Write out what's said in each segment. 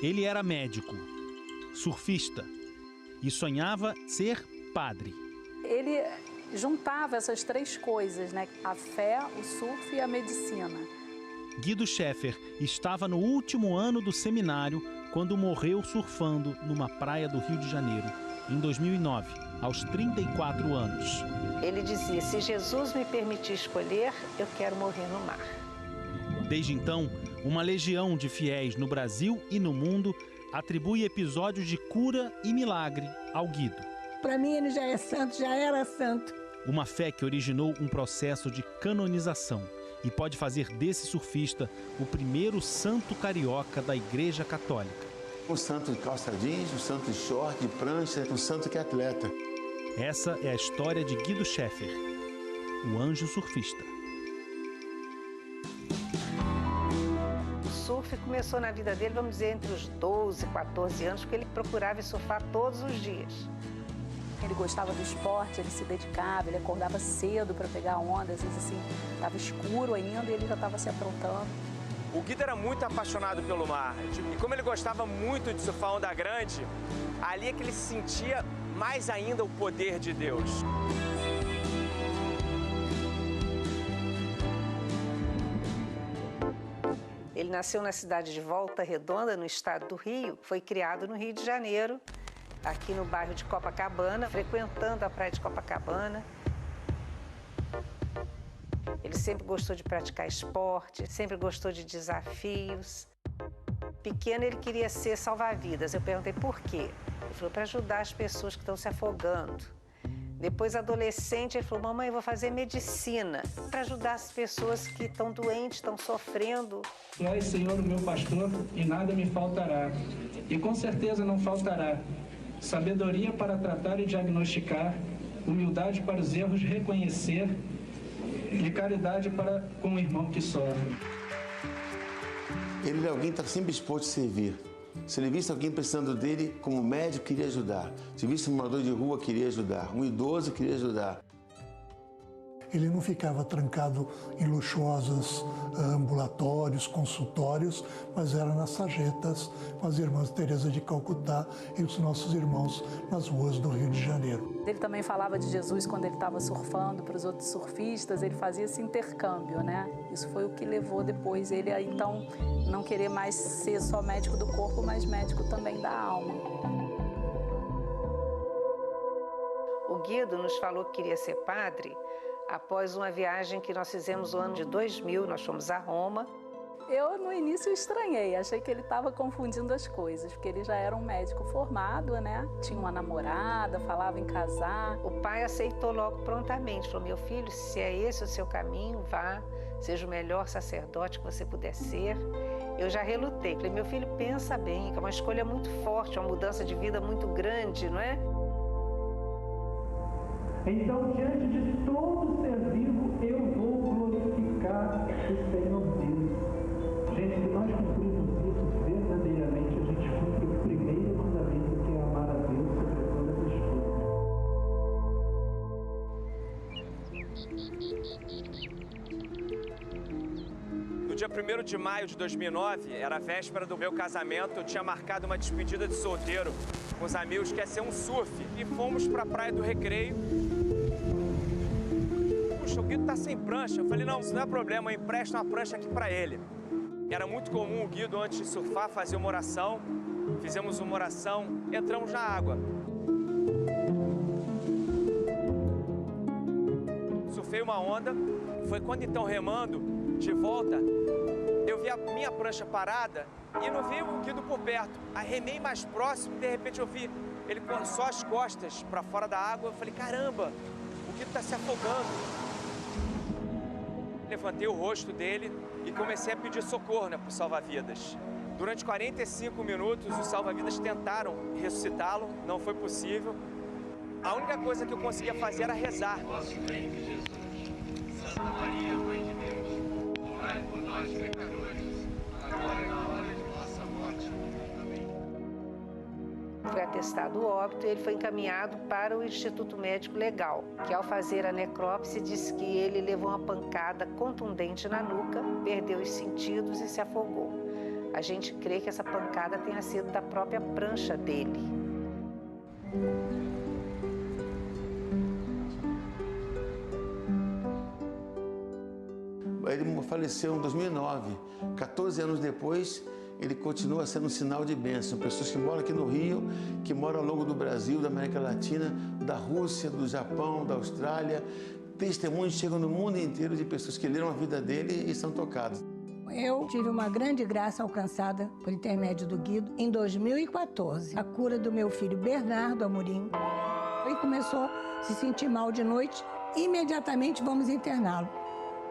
Ele era médico, surfista e sonhava ser padre. Ele juntava essas três coisas, né? A fé, o surf e a medicina. Guido Scheffer estava no último ano do seminário quando morreu surfando numa praia do Rio de Janeiro, em 2009, aos 34 anos. Ele dizia, se Jesus me permitir escolher, eu quero morrer no mar. Desde então, uma legião de fiéis no Brasil e no mundo atribui episódios de cura e milagre ao Guido. Para mim ele já é santo, já era santo. Uma fé que originou um processo de canonização e pode fazer desse surfista o primeiro santo carioca da Igreja Católica. O santo de calça jeans, o santo de short, de prancha, o santo que é atleta. Essa é a história de Guido Scheffer, o anjo surfista. O surf começou na vida dele, vamos dizer, entre os 12 e 14 anos, porque ele procurava surfar todos os dias. Ele gostava do esporte, ele se dedicava, ele acordava cedo para pegar onda, às vezes assim, estava escuro ainda e ele já estava se aprontando. O Guido era muito apaixonado pelo mar e como ele gostava muito de surfar onda grande, ali é que ele sentia mais ainda o poder de Deus. Ele nasceu na cidade de Volta Redonda, no estado do Rio, foi criado no Rio de Janeiro, aqui no bairro de Copacabana, frequentando a praia de Copacabana. Ele sempre gostou de praticar esporte, sempre gostou de desafios. Pequeno ele queria ser salva-vidas. Eu perguntei por quê. Ele falou, para ajudar as pessoas que estão se afogando. Depois, adolescente, ele falou, mamãe, eu vou fazer medicina para ajudar as pessoas que estão doentes, estão sofrendo. Tu és, Senhor, o meu pastor, e nada me faltará. E com certeza não faltará sabedoria para tratar e diagnosticar, humildade para os erros reconhecer e caridade para com o irmão que sofre. Ele é alguém que está sempre disposto a servir. Se ele visse alguém precisando dele, como médico, queria ajudar. Se visse um morador de rua, queria ajudar. Um idoso, queria ajudar. Ele não ficava trancado em luxuosos ambulatórios, consultórios, mas era nas sarjetas com as irmãs Teresa de Calcutá e os nossos irmãos nas ruas do Rio de Janeiro. Ele também falava de Jesus quando ele estava surfando para os outros surfistas, ele fazia esse intercâmbio, né? Isso foi o que levou depois ele a, então, não querer mais ser só médico do corpo, mas médico também da alma. O Guido nos falou que queria ser padre após uma viagem que nós fizemos no ano de 2000, nós fomos a Roma. Eu, no início, estranhei, achei que ele estava confundindo as coisas, porque ele já era um médico formado, né? Tinha uma namorada, falava em casar. O pai aceitou logo prontamente, falou, meu filho, se é esse o seu caminho, vá, seja o melhor sacerdote que você puder ser. Eu já relutei, falei, meu filho, pensa bem, que é uma escolha muito forte, uma mudança de vida muito grande, não é? Então, diante de todo ser vivo, eu vou glorificar o Senhor Deus. Gente, se nós cumprimos isso verdadeiramente, a gente cumpre o primeiro mandamento, que é amar a Deus sobre todas as coisas. No dia 1º de maio de 2009, era a véspera do meu casamento, eu tinha marcado uma despedida de solteiro com os amigos, que ia ser um surf, e fomos para a Praia do Recreio. Puxa, o Guido tá sem prancha. Eu falei, não, isso não é problema, eu empresto uma prancha aqui para ele. Era muito comum o Guido, antes de surfar, fazer uma oração. Fizemos uma oração, entramos na água. Surfei uma onda, foi quando então remando de volta, eu vi a minha prancha parada e não vi o Guido por perto. Aí remei mais próximo e de repente eu vi ele com só as costas para fora da água. Eu falei, caramba, o Guido tá se afogando. Levantei o rosto dele e comecei a pedir socorro, né, pro salva-vidas. Durante 45 minutos, os salva-vidas tentaram ressuscitá-lo, não foi possível. A única coisa que eu conseguia fazer era rezar. Nosso bem de Jesus, Santa Maria, Mãe de Deus, orai por nós pecadores, agora e na hora de nossa morte. Amém. Foi atestado óbito e ele foi encaminhado para o Instituto Médico Legal, que ao fazer a necrópsia disse que ele levou uma pancada contundente na nuca, perdeu os sentidos e se afogou. A gente crê que essa pancada tenha sido da própria prancha dele. Ele faleceu em 2009. 14 anos depois, ele continua sendo um sinal de bênção. Pessoas que moram aqui no Rio, que moram ao longo do Brasil, da América Latina, da Rússia, do Japão, da Austrália. Testemunhos chegam no mundo inteiro de pessoas que leram a vida dele e são tocadas. Eu tive uma grande graça alcançada por intermédio do Guido em 2014. A cura do meu filho Bernardo Amorim. Ele começou a se sentir mal de noite, imediatamente vamos interná-lo,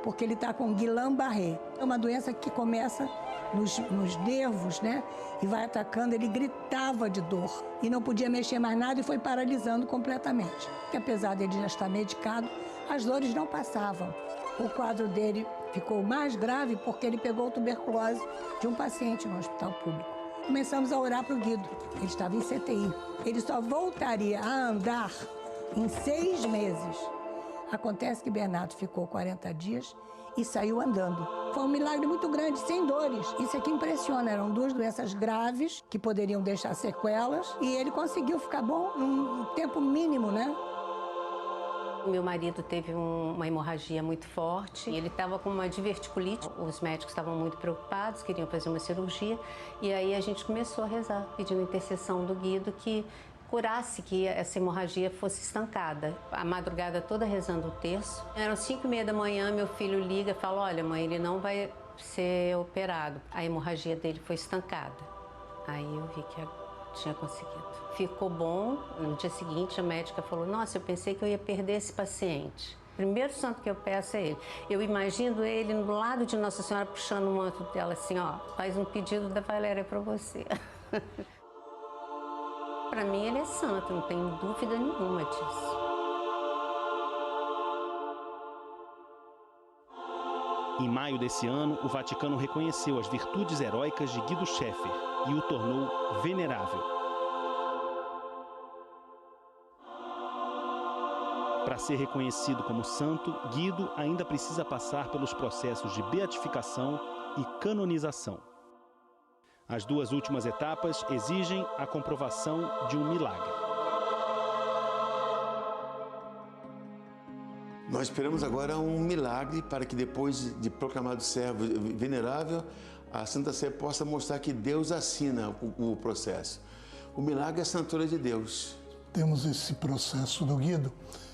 porque ele está com Guillain-Barré. É uma doença que começa nos nervos, né? E vai atacando, ele gritava de dor e não podia mexer mais nada e foi paralisando completamente. Porque apesar dele já estar medicado, as dores não passavam. O quadro dele ficou mais grave porque ele pegou tuberculose de um paciente no hospital público. Começamos a orar para o Guido. Ele estava em CTI. Ele só voltaria a andar em 6 meses. Acontece que Bernardo ficou 40 dias e saiu andando. Foi um milagre muito grande, sem dores. Isso aqui impressiona. Eram 2 doenças graves que poderiam deixar sequelas e ele conseguiu ficar bom num tempo mínimo, né? Meu marido teve uma hemorragia muito forte. Ele estava com uma diverticulite. Os médicos estavam muito preocupados, queriam fazer uma cirurgia. E aí a gente começou a rezar, pedindo intercessão do Guido que curasse, que essa hemorragia fosse estancada. A madrugada toda rezando o terço. Eram 5h30 da manhã, meu filho liga e fala: olha, mãe, ele não vai ser operado. A hemorragia dele foi estancada. Aí eu vi que tinha conseguido. Ficou bom. No dia seguinte, a médica falou: nossa, eu pensei que eu ia perder esse paciente. Primeiro santo que eu peço é ele. Eu imagino ele do lado de Nossa Senhora puxando o manto dela assim, ó, faz um pedido da Valéria para você. Para mim ele é santo, não tenho dúvida nenhuma disso. Em maio desse ano, o Vaticano reconheceu as virtudes heróicas de Guido Schaeffer e o tornou venerável. Para ser reconhecido como santo, Guido ainda precisa passar pelos processos de beatificação e canonização. As 2 últimas etapas exigem a comprovação de um milagre. Nós esperamos agora um milagre para que depois de proclamado servo venerável, a Santa Sé possa mostrar que Deus assina o processo. O milagre é a assinatura de Deus. Temos esse processo do Guido,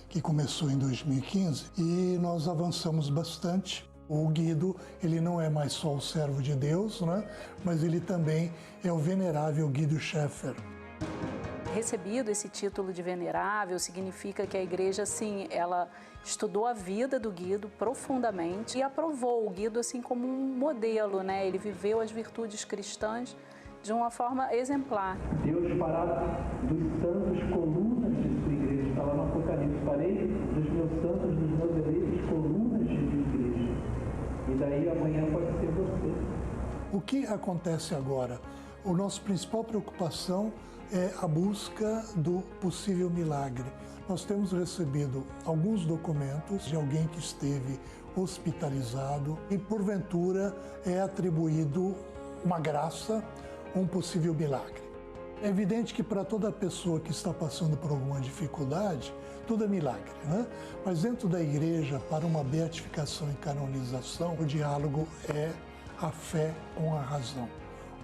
que começou em 2015, e nós avançamos bastante. O Guido, ele não é mais só o servo de Deus, né? Mas ele também é o venerável Guido Schaeffer. Recebido esse título de venerável significa que a igreja, assim, ela estudou a vida do Guido profundamente e aprovou o Guido assim como um modelo, né? Ele viveu as virtudes cristãs de uma forma exemplar. Deus fará dos santos colunas de sua igreja. Está lá no Apocalipse: farei dos meus santos, dos meus eleitos, colunas de minha igreja. E daí amanhã pode ser você. O que acontece agora? A nossa principal preocupação é a busca do possível milagre. Nós temos recebido alguns documentos de alguém que esteve hospitalizado e, porventura, é atribuído uma graça, um possível milagre. É evidente que para toda pessoa que está passando por alguma dificuldade, tudo é milagre, né? Mas dentro da igreja, para uma beatificação e canonização, o diálogo é a fé com a razão,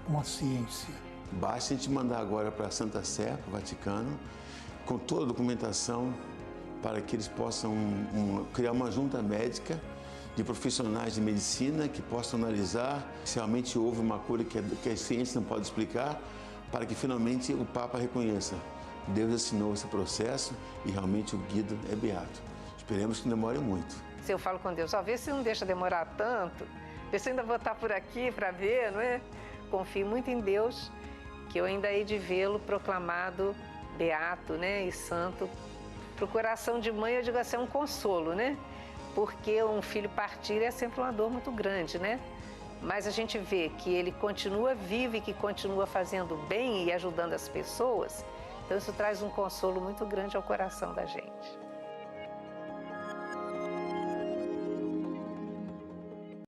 com a ciência. Basta a gente mandar agora para a Santa Sé, para o Vaticano, com toda a documentação, para que eles possam criar uma junta médica de profissionais de medicina que possam analisar se realmente houve uma cura que a ciência não pode explicar, para que finalmente o Papa reconheça: Deus assinou esse processo e realmente o Guido é beato. Esperemos que não demore muito. Se eu falo com Deus, ó, vê se não deixa demorar tanto, vê se eu ainda vou estar por aqui para ver, não é? Confio muito em Deus, que eu ainda hei de vê-lo proclamado beato, né, e santo. Pro coração de mãe, eu digo assim, é um consolo, né? Porque um filho partir é sempre uma dor muito grande, né? Mas a gente vê que ele continua vivo e que continua fazendo bem e ajudando as pessoas. Então isso traz um consolo muito grande ao coração da gente.